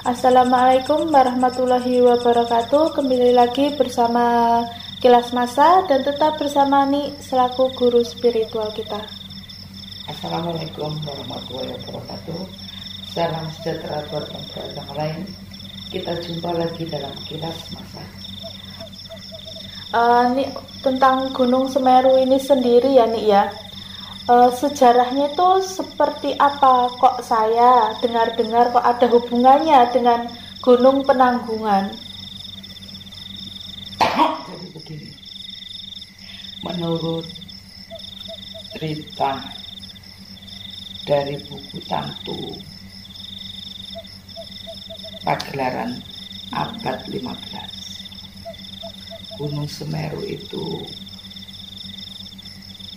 Assalamualaikum warahmatullahi wabarakatuh. Kembali lagi bersama Kilas Masa dan tetap bersama Ni selaku guru spiritual kita. Assalamualaikum warahmatullahi wabarakatuh. Salam sejahtera buat yang beragama lain. Kita jumpa lagi dalam Kilas Masa. Nih tentang Gunung Semeru ini sendiri ya Nih ya. Sejarahnya itu seperti apa? Kok saya dengar-dengar kok ada hubungannya dengan Gunung Penanggungan? Jadi begini, menurut cerita dari buku Tantu Pagelaran abad 15, Gunung Semeru itu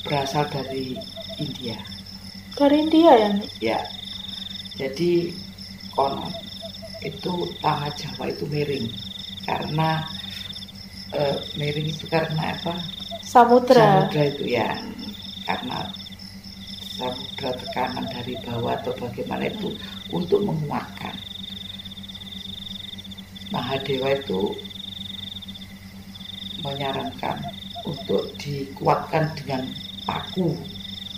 berasal dari India. Dari India ya Nih? Ya, jadi konon itu tanah Jawa itu miring karena miring itu karena apa? Samudra Itu ya, karena samudra tekanan dari bawah atau bagaimana itu untuk menguatkan. Mahadewa itu menyarankan untuk dikuatkan dengan paku,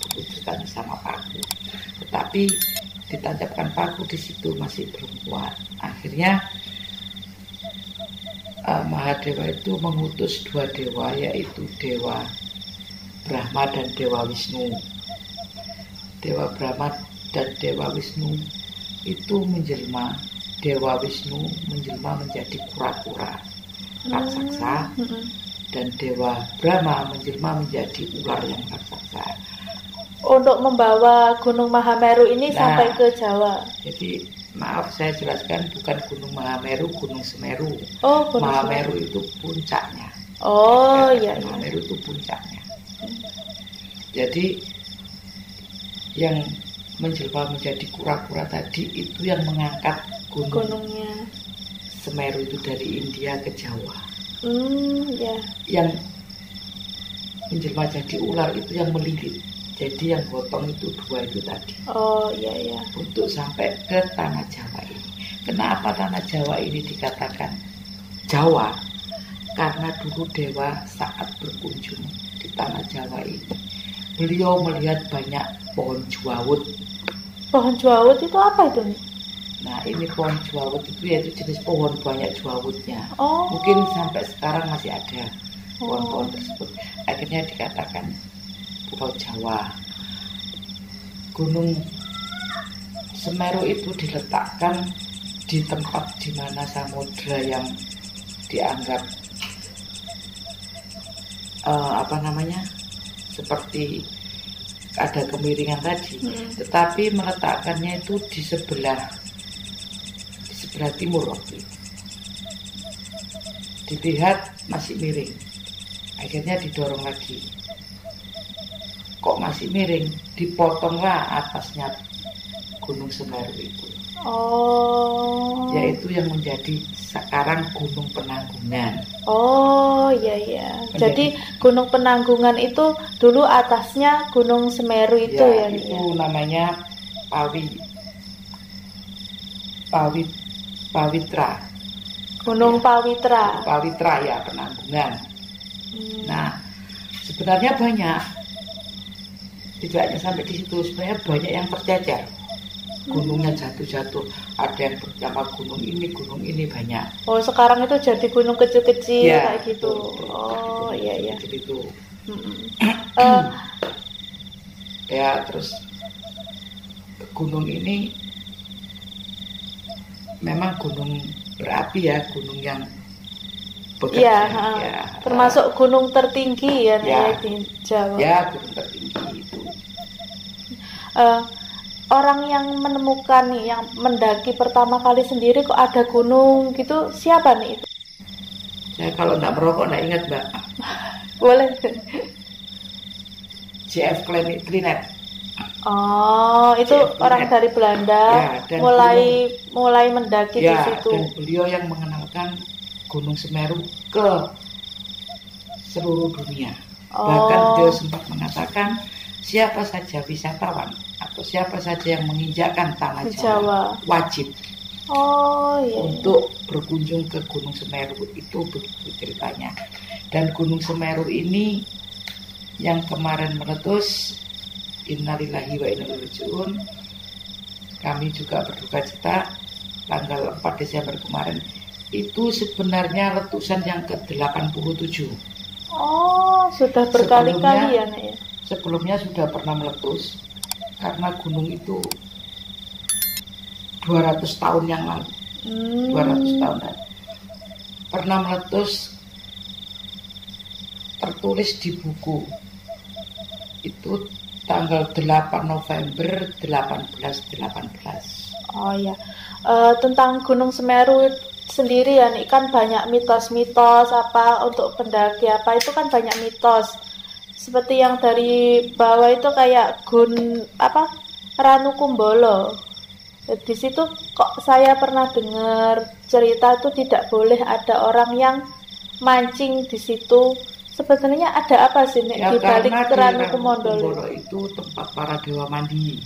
diputuskan sama paku. Tetapi ditancapkan paku di situ masih belum kuat. Akhirnya Mahadewa itu mengutus dua dewa, yaitu Dewa Brahma dan Dewa Wisnu. Dewa Brahma dan Dewa Wisnu itu menjelma. Dewa Wisnu menjelma menjadi kura-kura raksasa, dan Dewa Brahma menjelma menjadi ular yang raksasa. Untuk membawa Gunung Mahameru ini sampai ke Jawa. Jadi maaf saya jelaskan, bukan Gunung Mahameru, Gunung Semeru. Oh, Gunung Mahameru itu puncaknya. Oh iya. Mahameru itu puncaknya. Jadi yang menjelma menjadi kura-kura tadi itu yang mengangkat gunungnya Semeru itu dari India ke Jawa. Ya. Yang menjelma jadi ular itu yang melilit. Jadi yang gotong itu dua itu tadi. Oh iya. Untuk sampai ke tanah Jawa ini. Kenapa tanah Jawa ini dikatakan Jawa? Karena dulu dewa saat berkunjung di tanah Jawa ini, beliau melihat banyak pohon juawut. Pohon juawut itu apa itu nih? Nah ini pohon juawut itu yaitu jenis pohon banyak juawutnya. Oh. Mungkin sampai sekarang masih ada pohon-pohon tersebut. Akhirnya dikatakan Pulau Jawa. Gunung Semeru itu diletakkan di tempat di mana samudra yang dianggap seperti ada kemiringan tadi, tetapi meletakkannya itu di sebelah timur waktu itu. Dilihat masih miring, akhirnya didorong lagi. Kok masih miring? Dipotonglah atasnya Gunung Semeru itu. Oh. Yaitu yang menjadi sekarang Gunung Penanggungan. Oh iya. Jadi Gunung Penanggungan itu dulu atasnya Gunung Semeru itu ya. Itu namanya Pawitra. Gunung Pawitra. Pawitra ya, Penanggungan. Nah, sebenarnya banyak. Tidak hanya sampai di situ, sebenarnya banyak yang tercecer. Gunungnya jatuh-jatuh, ada yang bernama gunung ini banyak. Oh, sekarang itu jadi gunung kecil-kecil kayak gitu. Betul, iya. Jadi itu. Ya, terus gunung ini memang gunung berapi ya, gunung yang bekerja. Iya, termasuk gunung tertinggi ya di Jawa. Ya, gunung tertinggi itu. Orang yang menemukan nih, yang mendaki pertama kali sendiri kok ada gunung gitu, siapa nih itu? Saya kalau nggak merokok nggak ingat Mbak. Boleh. J.F. Kleinet. Oh, itu orang dari Belanda, mulai mendaki di situ. Dan beliau yang mengenalkan Gunung Semeru ke seluruh dunia. Bahkan beliau sempat mengatakan siapa saja wisatawan atau siapa saja yang menginjakkan tanah Jawa wajib Oh iya. untuk berkunjung ke Gunung Semeru. Itu begitu ceritanya. Dan Gunung Semeru ini yang kemarin meletus, innalillahi wa inna ilaihi raji'un, kami juga berduka cita tanggal 4 Desember kemarin. Itu sebenarnya letusan yang ke-87. Oh, sudah berkali-kali ya, Nek ya. Sebelumnya sudah pernah meletus karena gunung itu 200 tahun yang lalu. 200 tahun lalu pernah meletus, tertulis di buku itu tanggal 8 November 1818. Oh ya, tentang Gunung Semeru sendiri ya, nih kan banyak mitos-mitos apa untuk pendaki apa itu kan banyak mitos. Seperti yang dari bawah itu kayak Ranu Kumbolo. Di situ kok saya pernah dengar cerita itu tidak boleh ada orang yang mancing di situ. Sebenarnya ada apa sih nih di balik Ranu Kumbolo itu tempat para dewa mandi.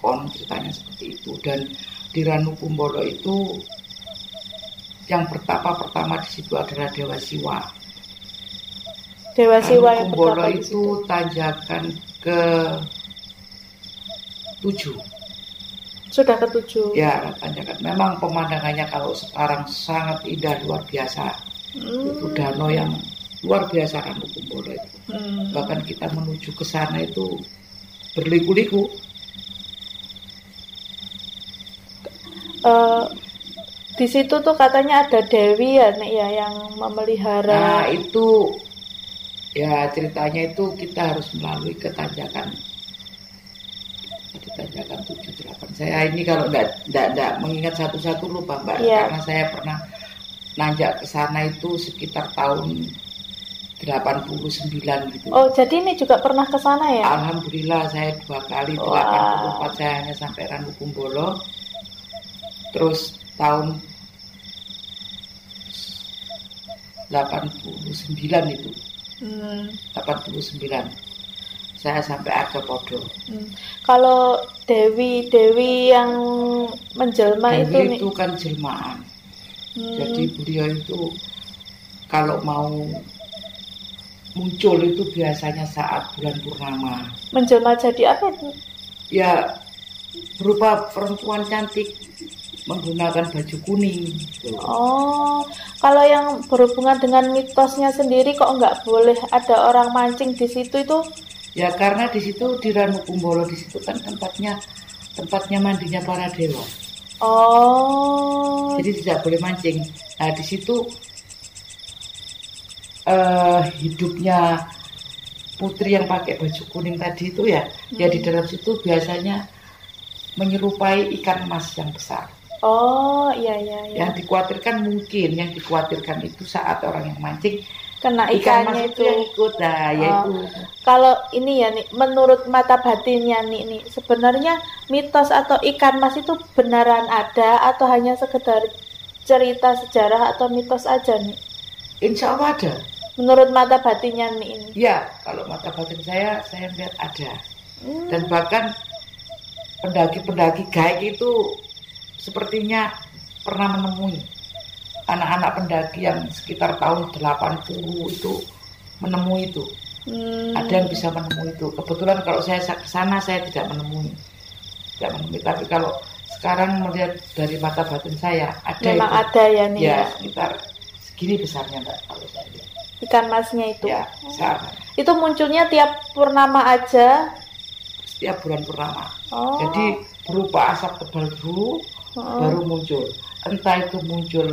Kon ceritanya seperti itu. Dan di Ranu Kumbolo itu yang pertama di situ adalah Dewa Siwa. Dewa Siwa yang Kumbolo itu tanjakan ke 7. Sudah ke-7. Ya, tanjakan. Memang pemandangannya kalau sekarang sangat indah, luar biasa. Itu danau yang luar biasa Ranu Kumbolo itu. Bahkan kita menuju ke sana itu berliku-liku. Di situ tuh katanya ada Dewi ya, Nek ya, yang memelihara. Nah, itu ya ceritanya itu kita harus melalui ke tanjakan. Di tanjakan 7-8. Saya ini kalau enggak mengingat satu-satu lupa, Mbak, karena saya pernah nanjak ke sana itu sekitar tahun 89 gitu. Oh, jadi ini juga pernah ke sana ya? Alhamdulillah saya 2 kali. 84 saya hanya sampai Ranu Kumbolo. Terus tahun 89 itu. 89. Saya sampai Arjopodo. Kalau Dewi yang menjelma Dewi itu kan jelmaan. Jadi beliau itu kalau mau muncul itu biasanya saat bulan purnama. Menjelma jadi apa itu? Ya berupa perempuan cantik menggunakan baju kuning. Oh, kalau yang berhubungan dengan mitosnya sendiri kok nggak boleh ada orang mancing di situ itu? Ya karena di situ di Ranu Kumbolo di situ kan tempatnya mandinya para dewa. Oh. Jadi tidak boleh mancing. Nah di situ hidupnya putri yang pakai baju kuning tadi itu ya di dalam situ biasanya menyerupai ikan mas yang besar. Oh iya. Yang dikhawatirkan itu saat orang yang mancing kena ikannya itu yang ikut. Nah, yaitu. Kalau ini ya nih, menurut mata batinnya nih sebenarnya mitos atau ikan mas itu beneran ada atau hanya sekedar cerita sejarah atau mitos aja nih? Insya Allah ada. Menurut mata batinnya nih ini? Ya, kalau mata batin saya lihat ada. Dan bahkan pendaki-pendaki gaik itu sepertinya pernah menemui anak-anak pendaki yang sekitar tahun 80 itu menemui itu. Ada yang bisa menemui itu. Kebetulan kalau saya ke sana saya tidak menemui. Tapi kalau sekarang melihat dari mata batin saya ada. Memang itu. Ada ya nih. Ya, sekitar segini besarnya Mbak kalau saya lihat. Ikan masnya itu. Ya, sama. Itu munculnya tiap purnama aja. Setiap bulan purnama. Oh. Jadi berupa asap tebal dulu baru muncul. Entah itu muncul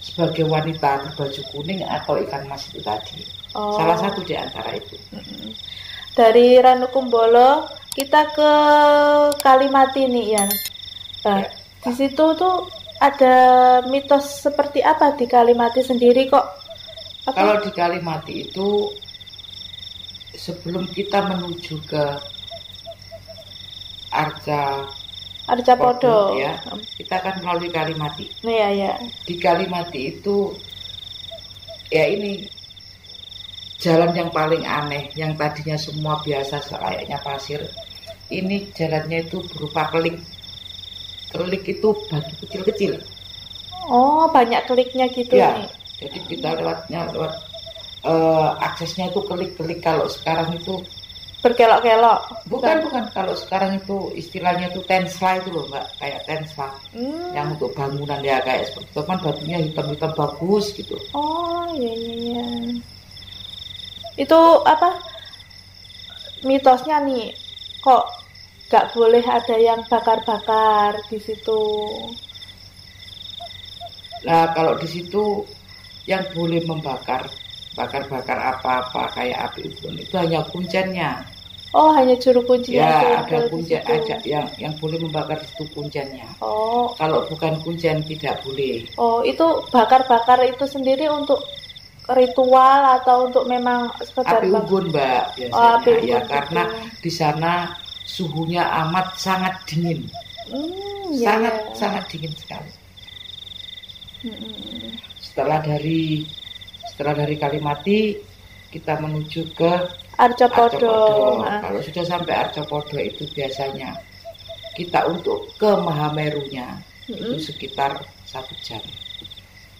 sebagai wanita berbaju kuning atau ikan mas itu tadi. Salah satu di antara itu. Dari Ranu Kumbolo kita ke Kalimati nih ya. Di situ tuh ada mitos seperti apa di Kalimati sendiri kok? Kalau di Kalimati itu sebelum kita menuju ke Arjopodo ya, kita akan melalui Kalimati. Iya. Di Kalimati itu ya ini jalan yang paling aneh, yang tadinya semua biasa selayaknya pasir. Ini jalannya itu berupa kelik. kelik itu batu kecil-kecil. Oh, banyak kliknya gitu Ya, nih. jadi kita lewat aksesnya itu kelik-kelik. Kalau sekarang itu Berkelok-kelok. bukan, kalau sekarang itu istilahnya itu tensla itu loh Mbak, kayak tensla yang untuk bangunan ya kayak seperti itu kan batunya hitam-hitam bagus gitu. Oh, iya iya iya. Itu apa? Mitosnya nih, kok gak boleh ada yang bakar-bakar di situ. Nah kalau di situ yang boleh bakar apa-apa kayak api unggun itu hanya kuncennya. Oh, hanya juru kuncinya Ya aja yang ada boleh di kuncen situ. aja yang boleh membakar itu kuncennya. Oh, Kalau bukan kuncen tidak boleh. oh itu bakar-bakar itu sendiri untuk ritual atau untuk memang sekedar Api bakar? unggun Mbak Oh, biasanya api ya unggun karena gitu. di sana suhunya amat sangat dingin. Iya, iya. Sangat dingin sekali. Mm-mm. Setelah dari Kalimati kita menuju ke Arcopodo. Arcopodo. Nah, Kalau sudah sampai Arcopodo itu biasanya kita untuk ke Mahamerunya itu sekitar 1 jam.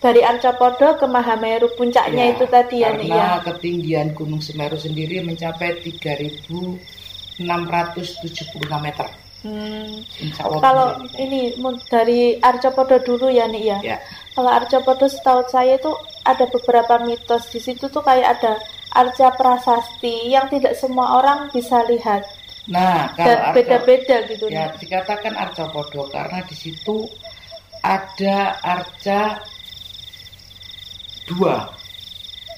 dari Arcopodo ke Mahameru puncaknya itu tadi ya, Nik, ya. Karena ketinggian Gunung Semeru sendiri mencapai 3.676 meter. Insya Allah Kalau ini. ini dari Arcopodo dulu ya, Nik, ya. Ya. Kalau Arcopodo setahu saya itu ada beberapa mitos di situ tuh kayak ada arca prasasti yang tidak semua orang bisa lihat. Nah, Dan kalau beda-beda gitu ya nih. dikatakan Arcopodo karena di situ ada arca 2.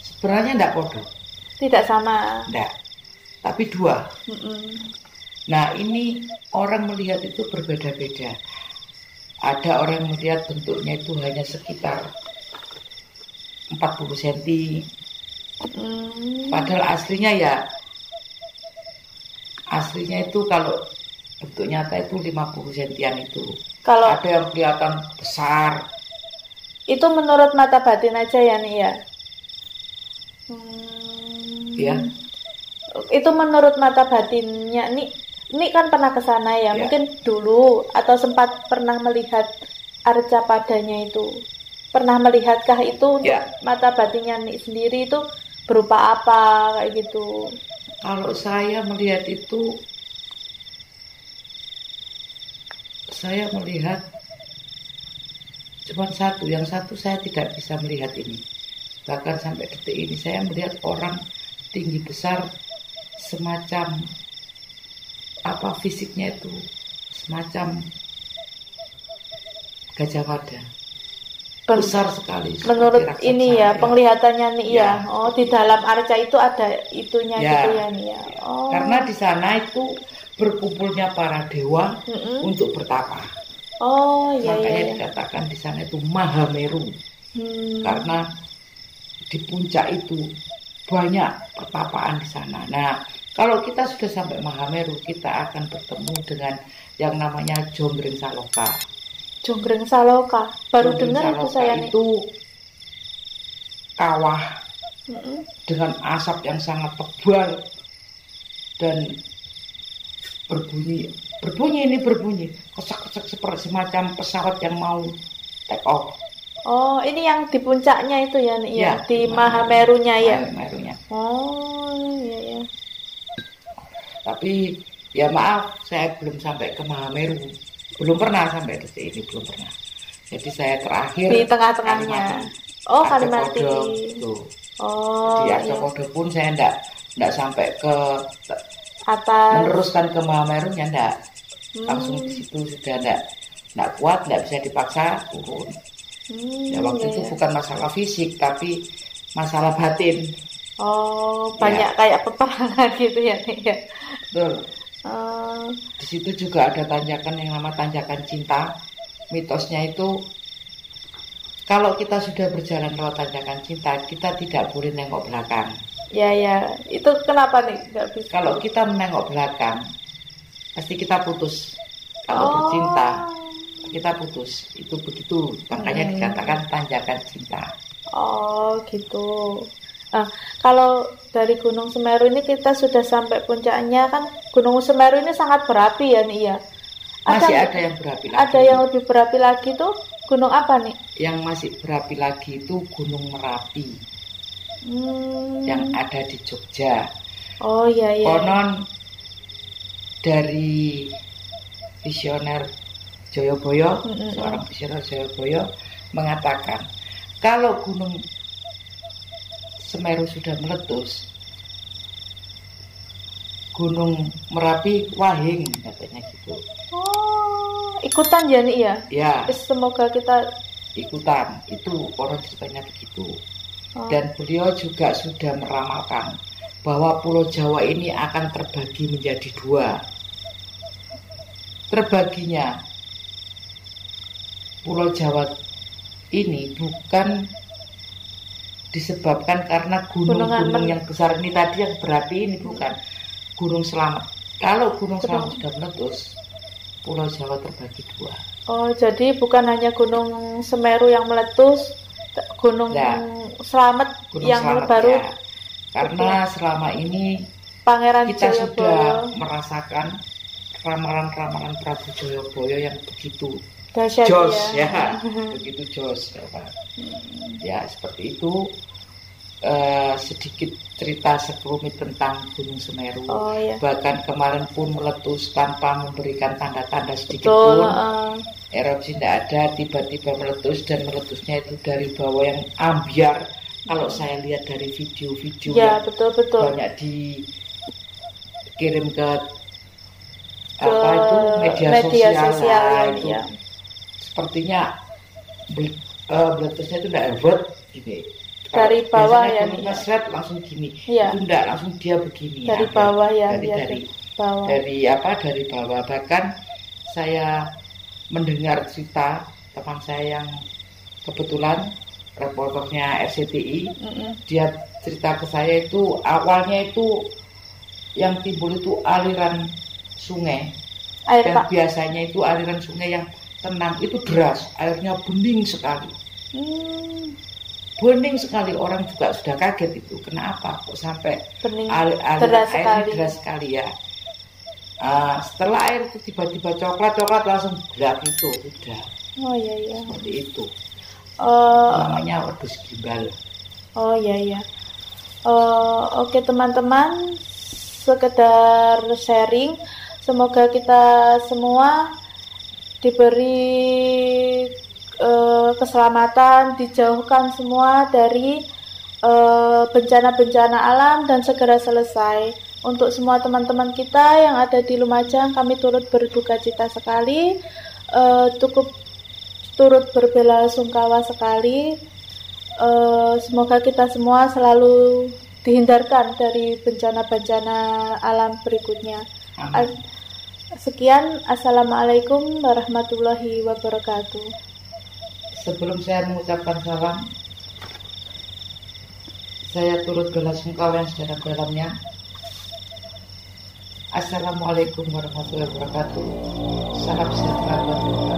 Sebenarnya enggak podo, Tidak sama. enggak. Tapi 2. Mm-mm. Nah, ini orang melihat itu berbeda-beda. Ada orang melihat bentuknya itu hanya sekitar 40 cm. Padahal aslinya itu kalau bentuk nyata itu 50 cm itu. Kalau Ada yang kelihatan besar. itu menurut mata batin aja ya, Nik, ya. Ya. Itu menurut mata batinnya Nik kan pernah ke sana ya, Ya. mungkin dulu atau sempat pernah melihat arca padanya itu. Pernah melihatkah itu untuk Ya. mata batinnya Nik sendiri itu berupa apa kayak gitu? Kalau saya melihat itu, saya melihat cuma satu. Yang satu saya tidak bisa melihat ini. Bahkan sampai detik ini saya melihat orang tinggi besar semacam apa fisiknya itu semacam Gajah Mada. Besar sekali. Menurut seperti ini raksasa, ya, penglihatannya Nik ya. Ya. Oh, di dalam arca itu ada itunya Ya. gitu ya, Nik ya. Oh. Karena di sana itu berkumpulnya para dewa Mm-mm. untuk bertapa. Oh, iya Makanya iya. dikatakan di sana itu Mahameru. Karena di puncak itu banyak pertapaan di sana. Nah, kalau kita sudah sampai Mahameru, kita akan bertemu dengan yang namanya Jonggring Saloka. Jonggring Saloka. Baru Jonggring dengar itu Saloka saya nih. itu kawah Mm-mm. dengan asap yang sangat tebal dan berbunyi kesak-kesak seperti semacam pesawat yang mau take off. Oh, ini yang di puncaknya itu ya, Nik ya, Ya, di Mahamerunya ya. Mahamerunya. Oh, iya ya. Tapi ya maaf, saya belum sampai ke Mahameru. Belum pernah sampai detik ini, belum pernah. Jadi saya terakhir Di tengah-tengahnya. Oh, Kalimati. Arcopodo. Oh, Di iya. Arcopodo pun saya enggak sampai ke Atas. meneruskan ke Mahamerunya enggak. Langsung di situ sudah enggak kuat, enggak bisa dipaksa turun. Ya waktu itu bukan masalah fisik tapi masalah batin. Oh, banyak kayak peperangan gitu ya, Nik ya. Betul. Oh, Di situ juga ada tanjakan yang nama tanjakan cinta. Mitosnya itu kalau kita sudah berjalan lewat tanjakan cinta, kita tidak boleh nengok belakang. ya ya. Itu kenapa nih nggak bisa? Kalau kita menengok belakang, pasti kita putus. Kalau bercinta, kita putus. Itu begitu. Makanya dikatakan tanjakan cinta. Oh, gitu. Nah, kalau dari Gunung Semeru ini kita sudah sampai puncaknya kan. Gunung Semeru ini sangat berapi ya nih ya. Masih ada yang berapi lagi. Ada yang lebih berapi lagi tuh gunung apa nih? Yang masih berapi lagi itu Gunung Merapi. Yang ada di Jogja. Oh iya. Konon dari visioner Joyoboyo, seorang visioner Joyoboyo mengatakan kalau Gunung Semeru sudah meletus, Gunung Merapi wahing katanya gitu. Oh, ikutan ya nih ya? Ya. Semoga kita ikutan. Itu konon ceritanya begitu. Dan beliau juga sudah meramalkan bahwa Pulau Jawa ini akan terbagi menjadi 2. Terbaginya Pulau Jawa ini bukan disebabkan karena gunung-gunung yang besar ini tadi yang berapi ini, bukan. Gunung Selamet. Kalau Gunung Selamet sudah meletus, Pulau Jawa terbagi 2. Oh, jadi bukan hanya Gunung Semeru yang meletus, Gunung Selamet yang Selamet, baru. Ya. Karena selama ini Pangeran kita Joyoboyo sudah merasakan ramalan-ramalan Prabu Joyoboyo yang begitu dahsyat jos ya. Begitu jos ya, Pak. Ya seperti itu. Sedikit cerita sekelumit tentang Gunung Semeru. Bahkan kemarin pun meletus tanpa memberikan tanda-tanda sedikit pun. Erupsi tidak ada, tiba-tiba meletus, dan meletusnya itu dari bawah yang ambiar. Kalau saya lihat dari video-video ya, yang betul. banyak dikirim ke apa itu media sosial itu ya. Sepertinya meletusnya itu tidak hebat gini. Dari bawah ya, ngesret langsung gini. Itu enggak, langsung dia begini. Dari bawah ya, dari bawah. Dari bawah. Bahkan saya mendengar cerita teman saya yang kebetulan reporternya RCTI, dia cerita ke saya itu awalnya itu yang timbul itu aliran sungai. Dan biasanya itu aliran sungai yang tenang, itu deras, airnya bening sekali. Bening sekali, orang juga sudah kaget itu. Kenapa kok sampai aliran air deras sekali ya? Setelah air itu tiba-tiba coklat langsung gelap itu udah. Oh iya. Seperti itu. Namanya wedhus gimbal. Oh iya. Oke teman-teman, sekedar sharing. Semoga kita semua diberi keselamatan, dijauhkan semua dari bencana-bencana alam dan segera selesai. Untuk semua teman-teman kita yang ada di Lumajang, kami turut berduka cita sekali, turut berbelasungkawa sekali. Semoga kita semua selalu dihindarkan dari bencana-bencana alam berikutnya. Sekian, assalamualaikum warahmatullahi wabarakatuh. Sebelum saya mengucapkan salam, saya turut belasungkawa yang sedalam-dalamnya. Assalamualaikum warahmatullahi wabarakatuh. Salam sejahtera buat kita.